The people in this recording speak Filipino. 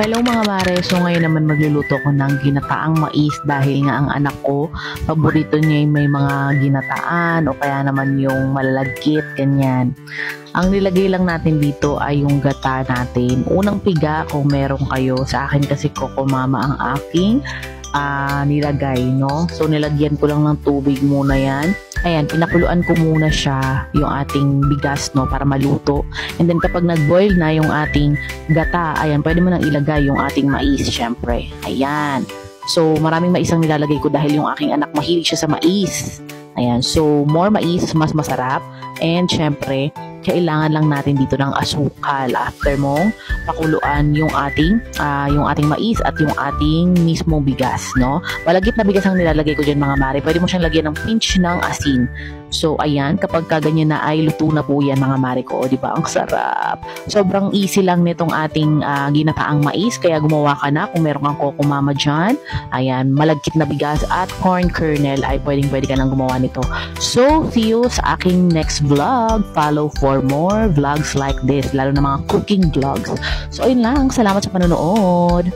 Hello mga mare, so ngayon naman magluluto ko ng ginataang mais dahil nga ang anak ko, paborito niya yung may mga ginataan o kaya naman yung malalagkit, ganyan. Ang nilagay lang natin dito ay yung gata natin. Unang piga kung meron kayo, sa akin kasi Coco Mama ang aking nilagay, no? So nilagyan ko lang ng tubig muna yan. Ayan, pinakuluan ko muna siya, yung ating bigas, no, para maluto. And then kapag nag-boil na yung ating gata, ayan, pwede mo nang ilagay yung ating mais, syempre. Ayan. So, maraming mais ang nilalagay ko dahil yung aking anak mahilig siya sa mais. Ayan, so more mais, mas masarap. And syempre, kailangan lang natin dito ng asukal after mong pakuluan yung ating mais at yung ating mismo bigas, no? Malagkit na bigas ang nilalagay ko dyan mga mare. Pwede mo siyang lagyan ng pinch ng asin. So, ayan, kapag kaganyan na ay luto na po yan mga mare ko. O, diba? Ang sarap. Sobrang easy lang nitong ating ginataang mais. Kaya gumawa ka na kung meron kang Coco Mama dyan. Ayan, malagkit na bigas at corn kernel ay pwede ka nang gumawa nito. So, see you sa aking next vlog. Follow for more vlogs like this, lalo na mga cooking vlogs. So, ayun lang. Salamat sa panonood.